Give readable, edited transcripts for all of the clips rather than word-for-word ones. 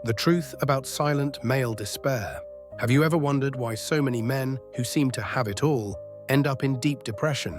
The truth about silent male despair. Have you ever wondered why so many men who seem to have it all end up in deep depression?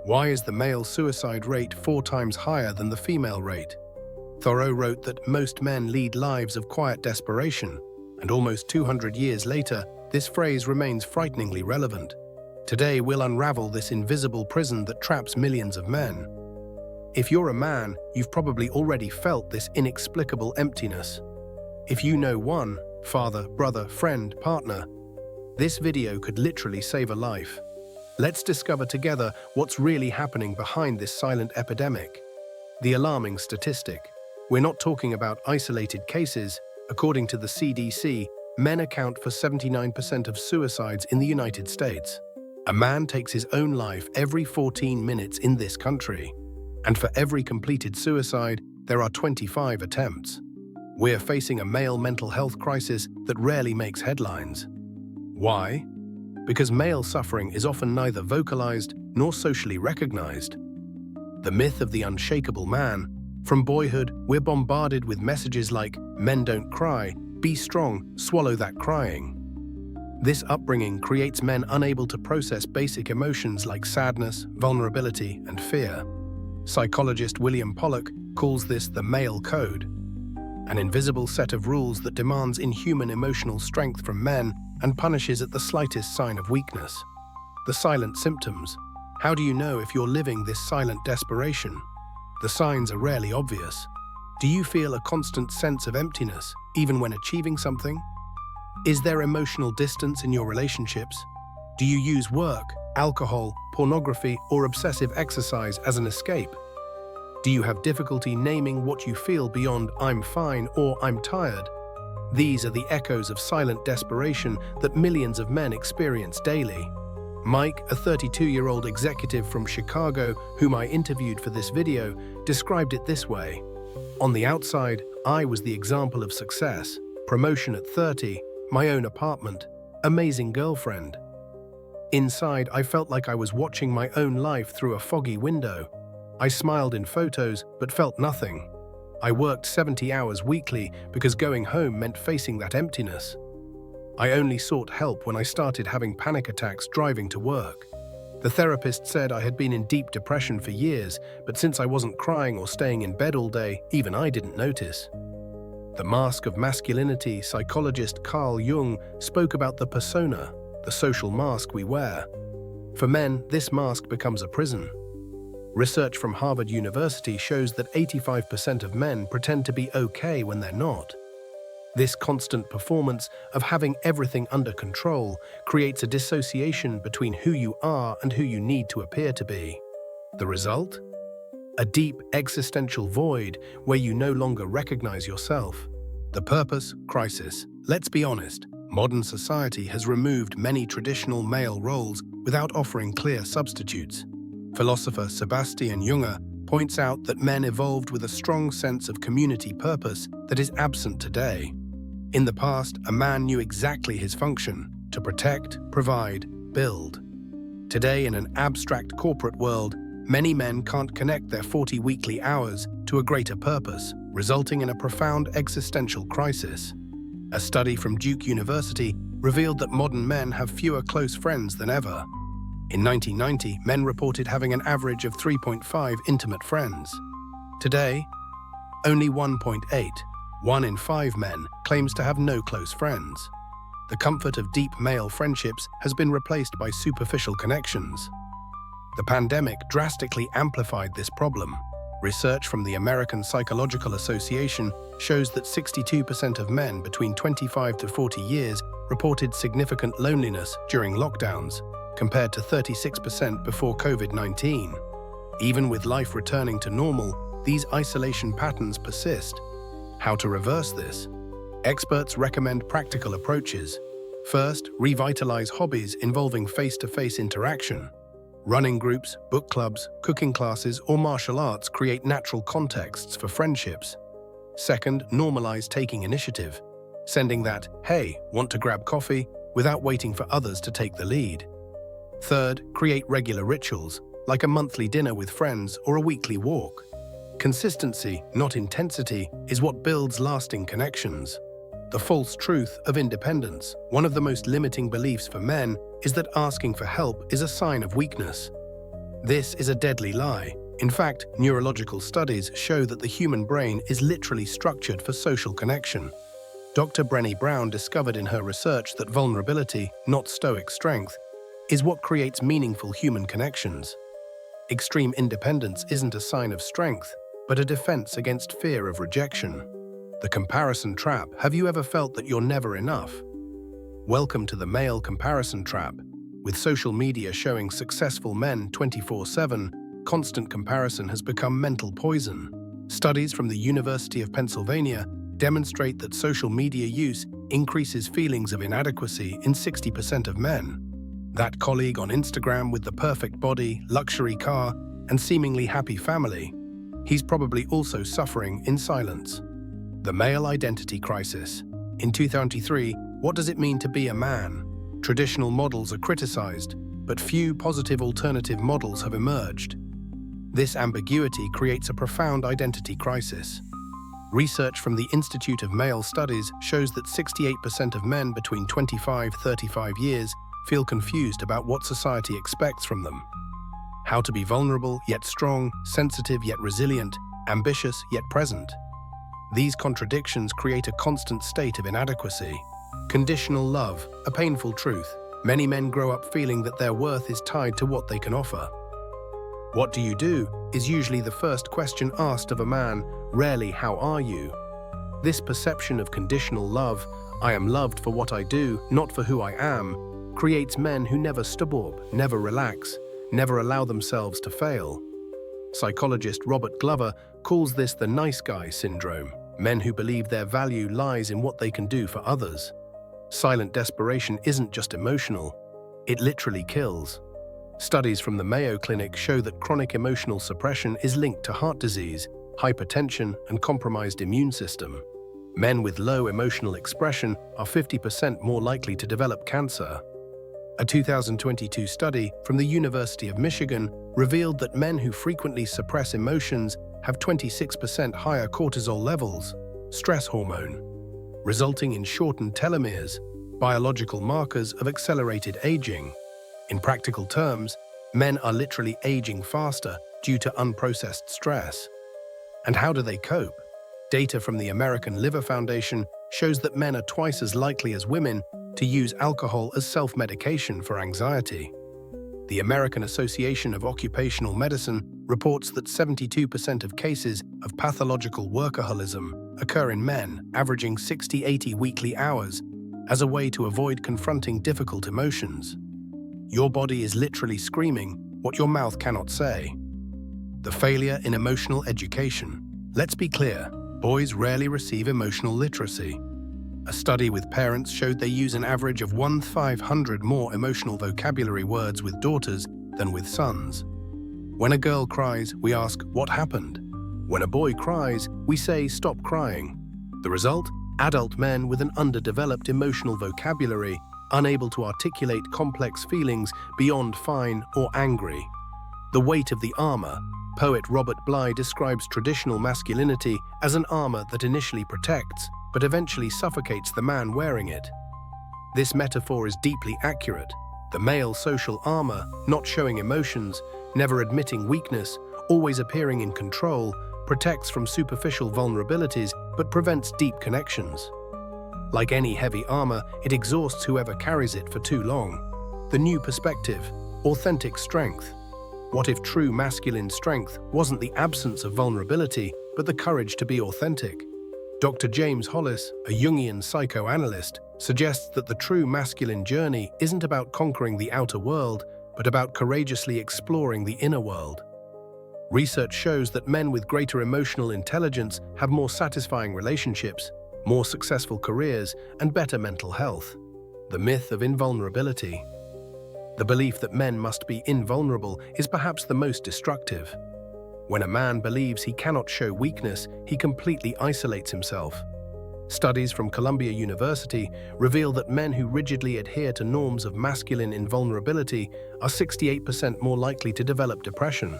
Why is the male suicide rate 4 times higher than the female rate? Thoreau wrote that most men lead lives of quiet desperation, and almost 200 years later, this phrase remains frighteningly relevant. Today, we'll unravel this invisible prison that traps millions of men. If you're a man, you've probably already felt this inexplicable emptiness. If you know one, father, brother, friend, partner, this video could literally save a life. Let's discover together what's really happening behind this silent epidemic. The alarming statistic. We're not talking about isolated cases. According to the CDC, men account for 79% of suicides in the United States. A man takes his own life every 14 minutes in this country. And for every completed suicide, there are 25 attempts. We're facing a male mental health crisis that rarely makes headlines. Why? Because male suffering is often neither vocalized nor socially recognized. The myth of the unshakable man. From boyhood, we're bombarded with messages like, "Men don't cry, be strong, swallow that crying." This upbringing creates men unable to process basic emotions like sadness, vulnerability, and fear. Psychologist William Pollock calls this the male code, an invisible set of rules that demands inhuman emotional strength from men and punishes at the slightest sign of weakness. The silent symptoms. How do you know if you're living this silent desperation? The signs are rarely obvious. Do you feel a constant sense of emptiness, even when achieving something? Is there emotional distance in your relationships? Do you use work, alcohol, pornography, or obsessive exercise as an escape? Do you have difficulty naming what you feel beyond "I'm fine" or "I'm tired"? These are the echoes of silent desperation that millions of men experience daily. Mike, a 32-year-old executive from Chicago whom I interviewed for this video, described it this way. "On the outside, I was the example of success. Promotion at 30, my own apartment, amazing girlfriend. Inside, I felt like I was watching my own life through a foggy window. I smiled in photos, but felt nothing. I worked 70 hours weekly because going home meant facing that emptiness. I only sought help when I started having panic attacks driving to work. The therapist said I had been in deep depression for years, but since I wasn't crying or staying in bed all day, even I didn't notice." The mask of masculinity. Psychologist Carl Jung spoke about the persona, the social mask we wear. For men, this mask becomes a prison. Research from Harvard University shows that 85% of men pretend to be okay when they're not. This constant performance of having everything under control creates a dissociation between who you are and who you need to appear to be. The result? A deep existential void where you no longer recognize yourself. The purpose crisis. Let's be honest, modern society has removed many traditional male roles without offering clear substitutes. Philosopher Sebastian Junger points out that men evolved with a strong sense of community purpose that is absent today. In the past, a man knew exactly his function: to protect, provide, build. Today, in an abstract corporate world, many men can't connect their 40 weekly hours to a greater purpose, resulting in a profound existential crisis. A study from Duke University revealed that modern men have fewer close friends than ever. In 1990, men reported having an average of 3.5 intimate friends. Today, only 1.8. 1 in 5 men claims to have no close friends. The comfort of deep male friendships has been replaced by superficial connections. The pandemic drastically amplified this problem. Research from the American Psychological Association shows that 62% of men between 25 to 40 years reported significant loneliness during lockdowns, compared to 36% before COVID-19. Even with life returning to normal, these isolation patterns persist. How to reverse this? Experts recommend practical approaches. First, revitalize hobbies involving face-to-face interaction. Running groups, book clubs, cooking classes, or martial arts create natural contexts for friendships. Second, normalize taking initiative, sending that, "Hey, want to grab coffee?" without waiting for others to take the lead. Third, create regular rituals, like a monthly dinner with friends or a weekly walk. Consistency, not intensity, is what builds lasting connections. The false truth of independence. One of the most limiting beliefs for men is that asking for help is a sign of weakness. This is a deadly lie. In fact, neurological studies show that the human brain is literally structured for social connection. Dr. Brené Brown discovered in her research that vulnerability, not stoic strength, is what creates meaningful human connections. Extreme independence isn't a sign of strength, but a defense against fear of rejection. The comparison trap. Have you ever felt that you're never enough? Welcome to the male comparison trap. With social media showing successful men 24/7, constant comparison has become mental poison. Studies from the University of Pennsylvania demonstrate that social media use increases feelings of inadequacy in 60% of men. That colleague on Instagram with the perfect body, luxury car, and seemingly happy family, he's probably also suffering in silence. The male identity crisis. In 2023, what does it mean to be a man? Traditional models are criticized, but few positive alternative models have emerged. This ambiguity creates a profound identity crisis. Research from the Institute of Male Studies shows that 68% of men between 25 and 35 years feel confused about what society expects from them. How to be vulnerable yet strong, sensitive yet resilient, ambitious yet present. These contradictions create a constant state of inadequacy. Conditional love, a painful truth. Many men grow up feeling that their worth is tied to what they can offer. What do you do is usually the first question asked of a man, rarely how are you? This perception of conditional love, I am loved for what I do, not for who I am, creates men who never stop, never relax, never allow themselves to fail. Psychologist Robert Glover calls this the nice guy syndrome. Men who believe their value lies in what they can do for others. Silent desperation isn't just emotional, it literally kills. Studies from the Mayo Clinic show that chronic emotional suppression is linked to heart disease, hypertension, and compromised immune system. Men with low emotional expression are 50% more likely to develop cancer. A 2022 study from the University of Michigan revealed that men who frequently suppress emotions have 26% higher cortisol levels, stress hormone, resulting in shortened telomeres, biological markers of accelerated aging. In practical terms, men are literally aging faster due to unprocessed stress. And how do they cope? Data from the American Liver Foundation shows that men are twice as likely as women to use alcohol as self-medication for anxiety. The American Association of Occupational Medicine reports that 72% of cases of pathological workaholism occur in men, averaging 60-80 weekly hours, as a way to avoid confronting difficult emotions. Your body is literally screaming what your mouth cannot say. The failure in emotional education. Let's be clear, boys rarely receive emotional literacy. A study with parents showed they use an average of 1,500 more emotional vocabulary words with daughters than with sons. When a girl cries, we ask, "What happened?" When a boy cries, we say, "Stop crying." The result? Adult men with an underdeveloped emotional vocabulary, unable to articulate complex feelings beyond fine or angry. The weight of the armor. Poet Robert Bly describes traditional masculinity as an armor that initially protects, but eventually suffocates the man wearing it. This metaphor is deeply accurate. The male social armor, not showing emotions, never admitting weakness, always appearing in control, protects from superficial vulnerabilities but prevents deep connections. Like any heavy armor, it exhausts whoever carries it for too long. The new perspective, authentic strength. What if true masculine strength wasn't the absence of vulnerability, but the courage to be authentic? Dr. James Hollis, a Jungian psychoanalyst, suggests that the true masculine journey isn't about conquering the outer world, but about courageously exploring the inner world. Research shows that men with greater emotional intelligence have more satisfying relationships, more successful careers, and better mental health. The myth of invulnerability. The belief that men must be invulnerable is perhaps the most destructive. When a man believes he cannot show weakness, he completely isolates himself. Studies from Columbia University reveal that men who rigidly adhere to norms of masculine invulnerability are 68% more likely to develop depression,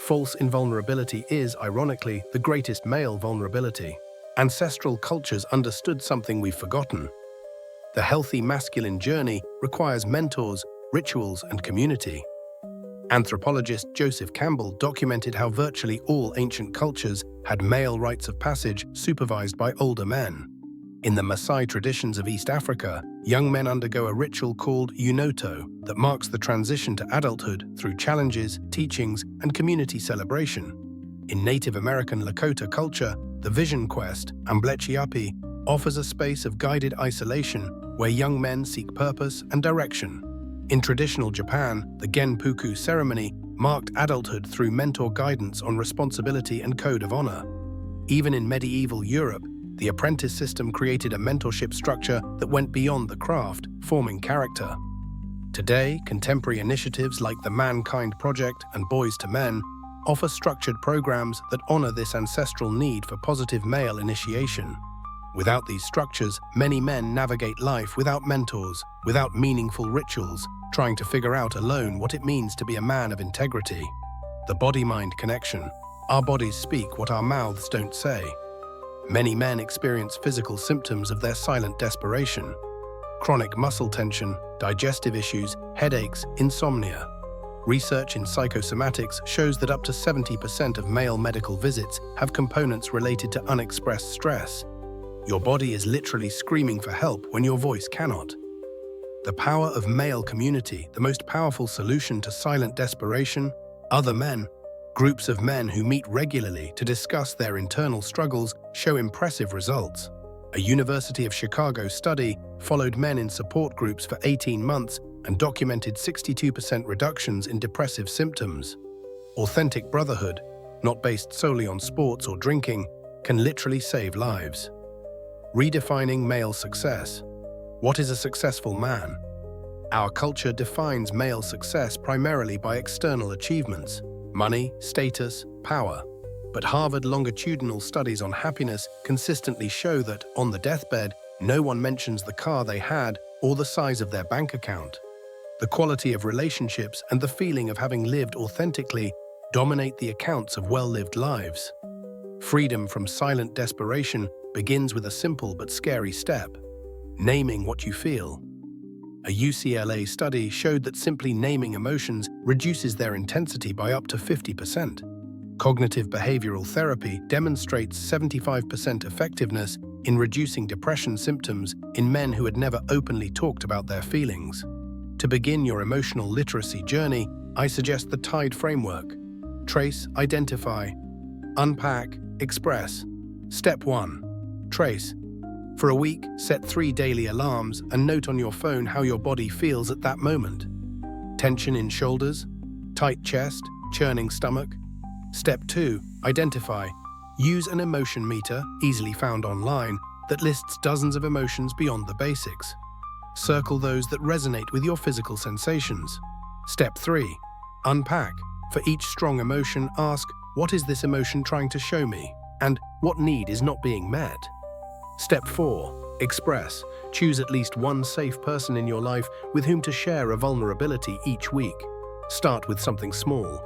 false invulnerability is, ironically, the greatest male vulnerability. Ancestral cultures understood something we've forgotten. The healthy masculine journey requires mentors, rituals, and community. Anthropologist Joseph Campbell documented how virtually all ancient cultures had male rites of passage supervised by older men. In the Maasai traditions of East Africa, young men undergo a ritual called unoto that marks the transition to adulthood through challenges, teachings, and community celebration. In Native American Lakota culture, the Vision Quest, Amblechiapi, offers a space of guided isolation where young men seek purpose and direction. In traditional Japan, the Genpuku ceremony marked adulthood through mentor guidance on responsibility and code of honor. Even in medieval Europe, the apprentice system created a mentorship structure that went beyond the craft, forming character. Today, contemporary initiatives like the Mankind Project and Boys to Men offer structured programs that honor this ancestral need for positive male initiation. Without these structures, many men navigate life without mentors, without meaningful rituals, trying to figure out alone what it means to be a man of integrity. The body-mind connection. Our bodies speak what our mouths don't say. Many men experience physical symptoms of their silent desperation. Chronic muscle tension, digestive issues, headaches, insomnia. Research in psychosomatics shows that up to 70% of male medical visits have components related to unexpressed stress. Your body is literally screaming for help when your voice cannot. The power of male community, the most powerful solution to silent desperation. Other men, groups of men who meet regularly to discuss their internal struggles, show impressive results. A University of Chicago study followed men in support groups for 18 months and documented 62% reductions in depressive symptoms. Authentic brotherhood, not based solely on sports or drinking, can literally save lives. Redefining male success. What is a successful man? Our culture defines male success primarily by external achievements, money, status, power. But Harvard longitudinal studies on happiness consistently show that, on the deathbed, no one mentions the car they had or the size of their bank account. The quality of relationships and the feeling of having lived authentically dominate the accounts of well-lived lives. Freedom from silent desperation begins with a simple but scary step: naming what you feel. A UCLA study showed that simply naming emotions reduces their intensity by up to 50%. Cognitive behavioral therapy demonstrates 75% effectiveness in reducing depression symptoms in men who had never openly talked about their feelings. To begin your emotional literacy journey, I suggest the TIDE framework. Trace, identify, unpack, express. Step 1. Trace. For a week, set 3 daily alarms and note on your phone how your body feels at that moment. Tension in shoulders, tight chest, churning stomach. Step 2. Identify. Use an emotion meter, easily found online, that lists dozens of emotions beyond the basics. Circle those that resonate with your physical sensations. Step 3. Unpack. For each strong emotion, ask, what is this emotion trying to show me? And what need is not being met? Step 4. Express. Choose at least one safe person in your life with whom to share a vulnerability each week. Start with something small.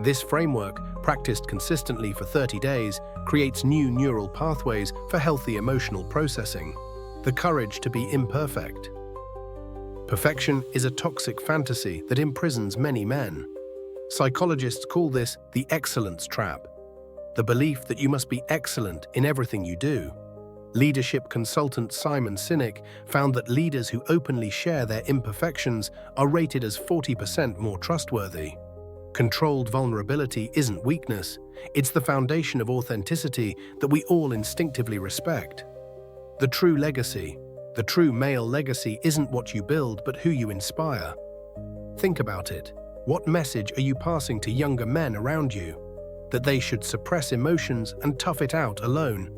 This framework, practiced consistently for 30 days, creates new neural pathways for healthy emotional processing. The courage to be imperfect. Perfection is a toxic fantasy that imprisons many men. Psychologists call this the excellence trap, the belief that you must be excellent in everything you do. Leadership consultant Simon Sinek found that leaders who openly share their imperfections are rated as 40% more trustworthy. Controlled vulnerability isn't weakness, it's the foundation of authenticity that we all instinctively respect. The true legacy, the true male legacy, isn't what you build but who you inspire. Think about it. What message are you passing to younger men around you? That they should suppress emotions and tough it out alone?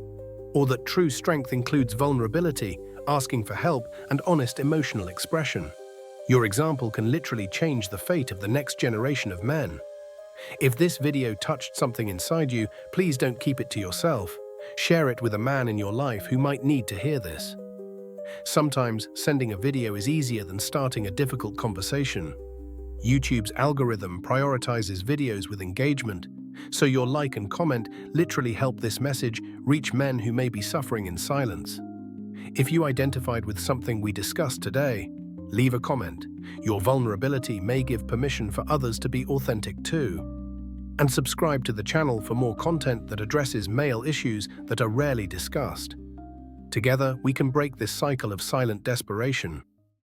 Or that true strength includes vulnerability, asking for help, and honest emotional expression? Your example can literally change the fate of the next generation of men. If this video touched something inside you, please don't keep it to yourself. Share it with a man in your life who might need to hear this. Sometimes sending a video is easier than starting a difficult conversation. YouTube's algorithm prioritizes videos with engagement, so your like and comment literally help this message reach men who may be suffering in silence. If you identified with something we discussed today, leave a comment. Your vulnerability may give permission for others to be authentic too. And subscribe to the channel for more content that addresses male issues that are rarely discussed. Together, we can break this cycle of silent desperation.